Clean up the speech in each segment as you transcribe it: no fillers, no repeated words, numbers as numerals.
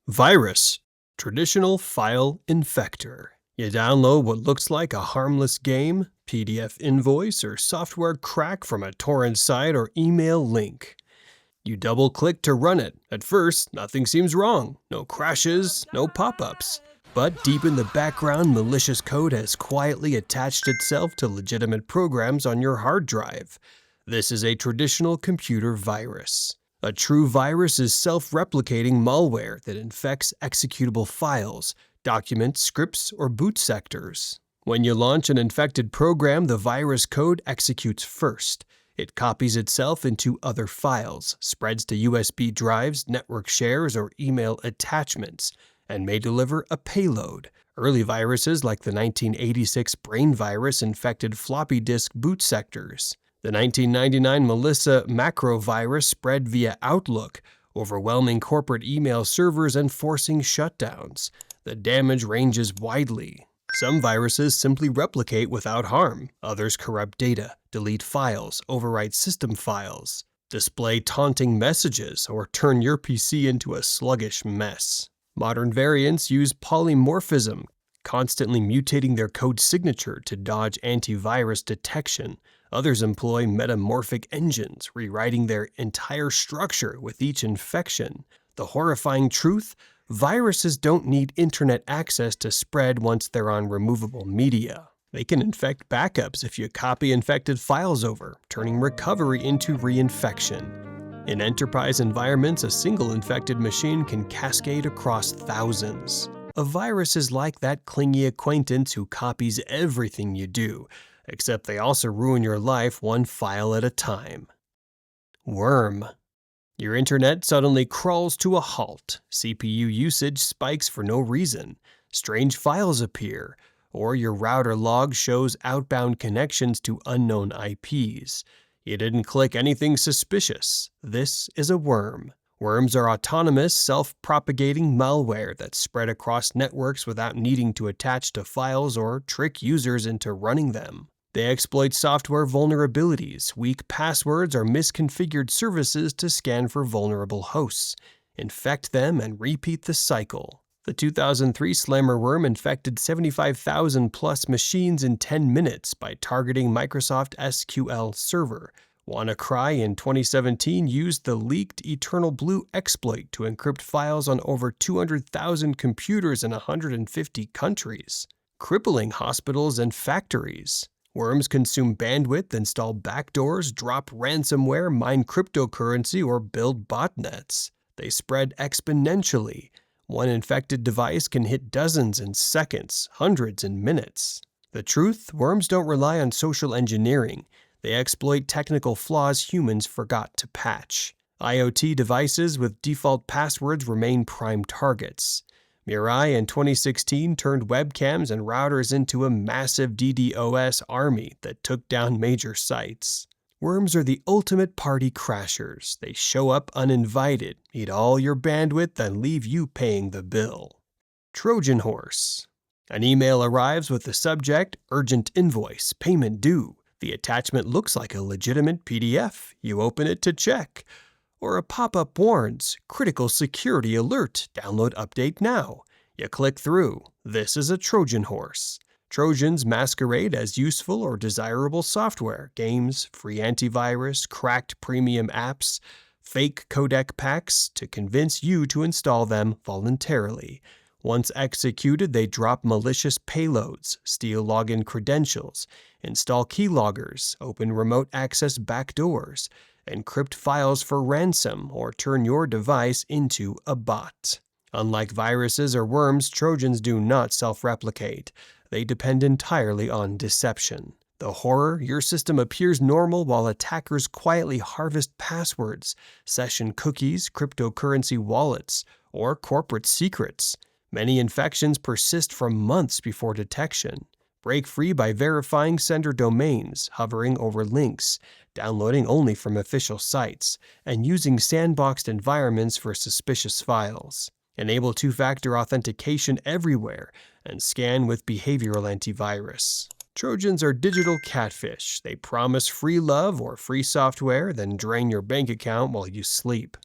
Virus, traditional file infector. You download what looks like a harmless game, PDF invoice, or software crack from a torrent site or email link. You double-click to run it. At first, nothing seems wrong. No crashes, no pop-ups. But deep in the background, malicious code has quietly attached itself to legitimate programs on your hard drive. This is a traditional computer virus. A true virus is self-replicating malware that infects executable files, documents, scripts, or boot sectors. When you launch an infected program, the virus code executes first. It copies itself into other files, spreads to USB drives, network shares, or email attachments, and may deliver a payload. Early viruses like the 1986 brain virus infected floppy disk boot sectors. The 1999 Melissa macrovirus spread via Outlook, overwhelming corporate email servers and forcing shutdowns. The damage ranges widely. Some viruses simply replicate without harm. Others corrupt data, delete files, overwrite system files, display taunting messages, or turn your PC into a sluggish mess. Modern variants use polymorphism, constantly mutating their code signature to dodge antivirus detection. Others employ metamorphic engines, rewriting their entire structure with each infection. The horrifying truth? Viruses don't need internet access to spread once they're on removable media. They can infect backups if you copy infected files over, turning recovery into reinfection. In enterprise environments, a single infected machine can cascade across thousands. A virus is like that clingy acquaintance who copies everything you do, except they also ruin your life one file at a time. Worm. Your internet suddenly crawls to a halt. CPU usage spikes for no reason. Strange files appear, or your router log shows outbound connections to unknown IPs. You didn't click anything suspicious. This is a worm. Worms are autonomous, self-propagating malware that spread across networks without needing to attach to files or trick users into running them. They exploit software vulnerabilities, weak passwords, or misconfigured services to scan for vulnerable hosts, infect them, and repeat the cycle. The 2003 Slammer worm infected 75,000-plus machines in 10 minutes by targeting Microsoft SQL Server. WannaCry in 2017 used the leaked Eternal Blue exploit to encrypt files on over 200,000 computers in 150 countries, crippling hospitals and factories. Worms consume bandwidth, install backdoors, drop ransomware, mine cryptocurrency, or build botnets. They spread exponentially. One infected device can hit dozens in seconds, hundreds in minutes. The truth? Worms don't rely on social engineering. They exploit technical flaws humans forgot to patch. IoT devices with default passwords remain prime targets. Mirai in 2016 turned webcams and routers into a massive DDoS army that took down major sites. Worms are the ultimate party crashers. They show up uninvited, eat all your bandwidth, and leave you paying the bill. Trojan horse. An email arrives with the subject, urgent invoice, payment due. The attachment looks like a legitimate PDF. You open it to check. Or a pop-up warns, critical security alert, download update now. You click through. This is a Trojan horse. Trojans masquerade as useful or desirable software, games, free antivirus, cracked premium apps, fake codec packs to convince you to install them voluntarily. Once executed, they drop malicious payloads, steal login credentials, install keyloggers, open remote access backdoors, encrypt files for ransom, or turn your device into a bot. Unlike viruses or worms, Trojans do not self-replicate. They depend entirely on deception. The horror? Your system appears normal while attackers quietly harvest passwords, session cookies, cryptocurrency wallets, or corporate secrets. Many infections persist for months before detection. Break free by verifying sender domains, hovering over links, downloading only from official sites, and using sandboxed environments for suspicious files. Enable two-factor authentication everywhere, and scan with behavioral antivirus. Trojans are digital catfish. They promise free love or free software, then drain your bank account while you sleep.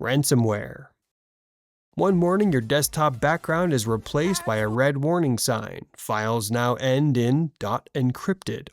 Ransomware. One morning, your desktop background is replaced by a red warning sign. Files now end in .encrypted,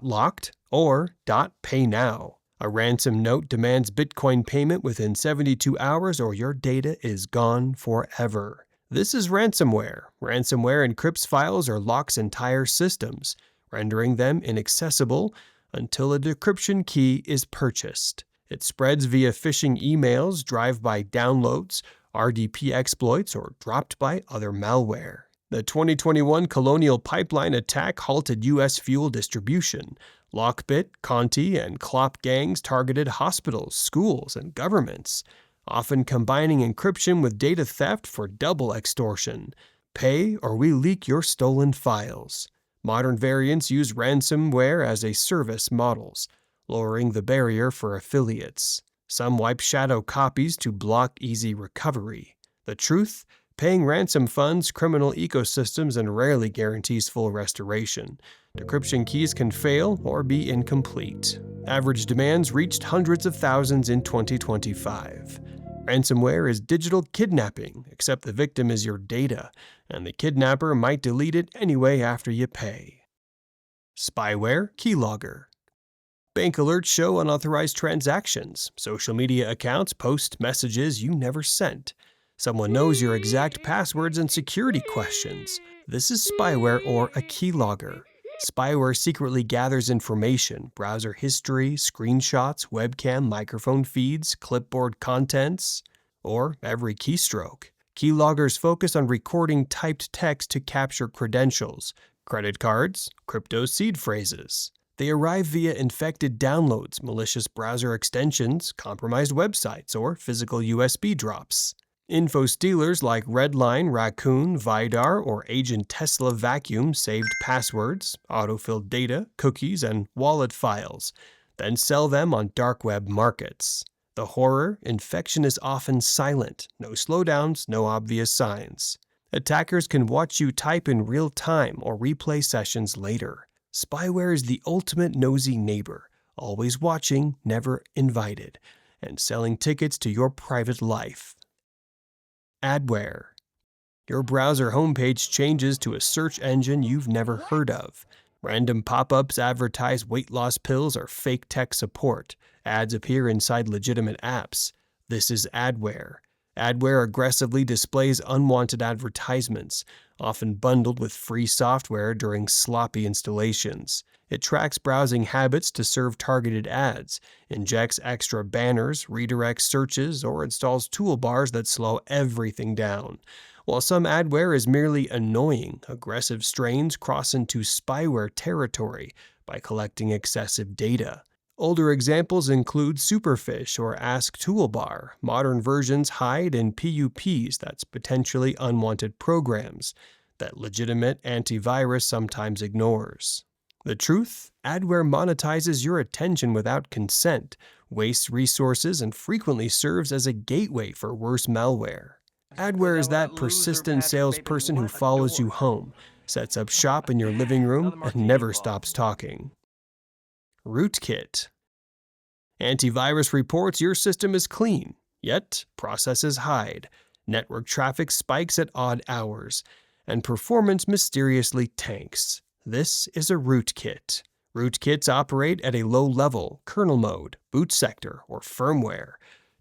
.locked, or .paynow. A ransom note demands Bitcoin payment within 72 hours or your data is gone forever. This is ransomware. Ransomware encrypts files or locks entire systems, rendering them inaccessible until a decryption key is purchased. It spreads via phishing emails, drive-by downloads, RDP exploits, or dropped by other malware. The 2021 Colonial Pipeline attack halted U.S. fuel distribution. Lockbit, Conti, and Clop gangs targeted hospitals, schools, and governments, often combining encryption with data theft for double extortion. Pay or we leak your stolen files. Modern variants use ransomware as a service models, lowering the barrier for affiliates. Some wipe shadow copies to block easy recovery. The truth? Paying ransom funds criminal ecosystems and rarely guarantees full restoration. Decryption keys can fail or be incomplete. Average demands reached hundreds of thousands in 2025. Ransomware is digital kidnapping, except the victim is your data, and the kidnapper might delete it anyway after you pay. Spyware keylogger. Bank alerts show unauthorized transactions. Social media accounts post messages you never sent. Someone knows your exact passwords and security questions. This is spyware or a keylogger. Spyware secretly gathers information, browser history, screenshots, webcam, microphone feeds, clipboard contents, or every keystroke. Keyloggers focus on recording typed text to capture credentials, credit cards, crypto seed phrases. They arrive via infected downloads, malicious browser extensions, compromised websites, or physical USB drops. Info stealers like Redline, Raccoon, Vidar, or Agent Tesla Vacuum saved passwords, autofilled data, cookies, and wallet files, then sell them on dark web markets. The horror? Infection is often silent, no slowdowns, no obvious signs. Attackers can watch you type in real time or replay sessions later. Spyware is the ultimate nosy neighbor, always watching, never invited, and selling tickets to your private life. Adware. Your browser homepage changes to a search engine you've never heard of. Random pop-ups advertise weight loss pills or fake tech support. Ads appear inside legitimate apps. This is Adware. Adware aggressively displays unwanted advertisements, often bundled with free software during sloppy installations. It tracks browsing habits to serve targeted ads, injects extra banners, redirects searches, or installs toolbars that slow everything down. While some adware is merely annoying, aggressive strains cross into spyware territory by collecting excessive data. Older examples include Superfish or Ask Toolbar. Modern versions hide in PUPs, that's potentially unwanted programs, that legitimate antivirus sometimes ignores. The truth? Adware monetizes your attention without consent, wastes resources, and frequently serves as a gateway for worse malware. Adware is that persistent salesperson who follows you home, sets up shop in your living room, and never stops talking. Rootkit. Antivirus reports your system is clean, yet processes hide, network traffic spikes at odd hours, and performance mysteriously tanks. This is a rootkit. Rootkits operate at a low level, kernel mode, boot sector, or firmware,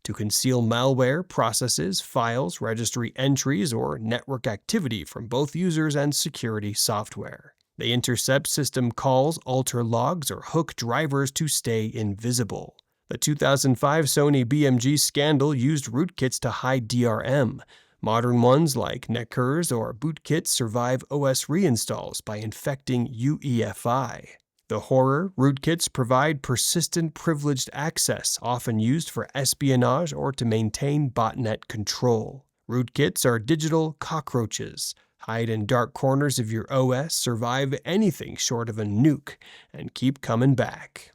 to conceal malware, processes, files, registry entries, or network activity from both users and security software. They intercept system calls, alter logs, or hook drivers to stay invisible. The 2005 Sony BMG scandal used rootkits to hide DRM. Modern ones like Neckers or bootkits survive OS reinstalls by infecting UEFI. The horror? Rootkits provide persistent privileged access, often used for espionage or to maintain botnet control. Rootkits are digital cockroaches. Hide in dark corners of your OS, survive anything short of a nuke, and keep coming back.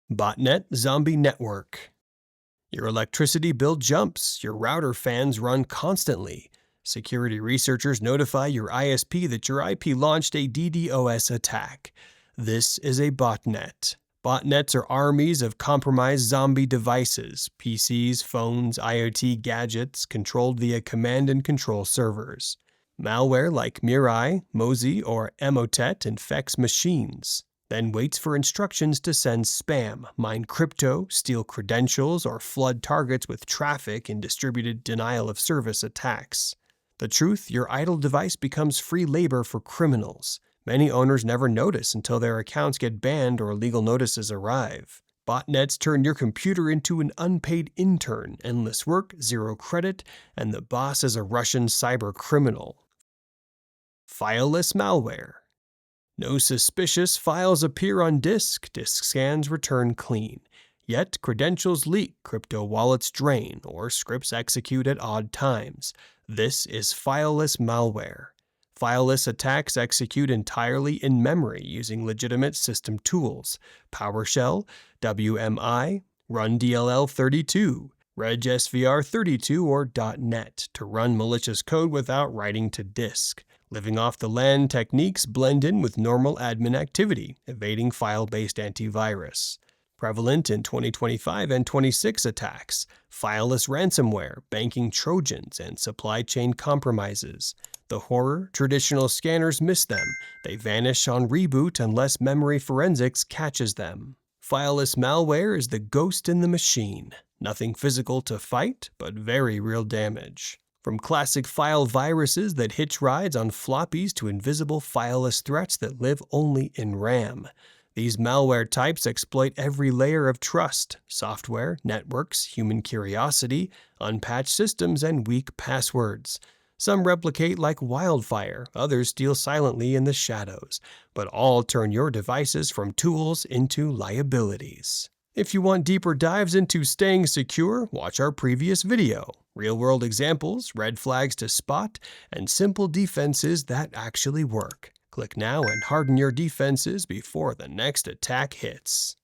Botnet Zombie Network. Your electricity bill jumps, your router fans run constantly. Security researchers notify your ISP that your IP launched a DDoS attack. This is a botnet. Botnets are armies of compromised zombie devices, PCs, phones, IoT gadgets, controlled via command and control servers. Malware like Mirai, Mozy, or Emotet infects machines, then waits for instructions to send spam, mine crypto, steal credentials, or flood targets with traffic in distributed denial-of-service attacks. The truth, your idle device becomes free labor for criminals. Many owners never notice until their accounts get banned or legal notices arrive. Botnets turn your computer into an unpaid intern, endless work, zero credit, and the boss is a Russian cyber criminal. Fileless malware. No suspicious files appear on disk scans return clean. Yet credentials leak, crypto wallets drain, or scripts execute at odd times. This is fileless malware. Fileless attacks execute entirely in memory using legitimate system tools: PowerShell, WMI, RunDLL32, RegSVR32, or .NET to run malicious code without writing to disk. Living off the land techniques blend in with normal admin activity, evading file-based antivirus. Prevalent in 2025 and 26 attacks: fileless ransomware, banking trojans, and supply chain compromises. The horror, traditional scanners miss them. They vanish on reboot unless memory forensics catches them. Fileless malware is the ghost in the machine. Nothing physical to fight, but very real damage. From classic file viruses that hitch rides on floppies to invisible fileless threats that live only in RAM. These malware types exploit every layer of trust: software, networks, human curiosity, unpatched systems, and weak passwords. Some replicate like wildfire, others steal silently in the shadows, but all turn your devices from tools into liabilities. If you want deeper dives into staying secure, watch our previous video. Real-world examples, red flags to spot, and simple defenses that actually work. Click now and harden your defenses before the next attack hits.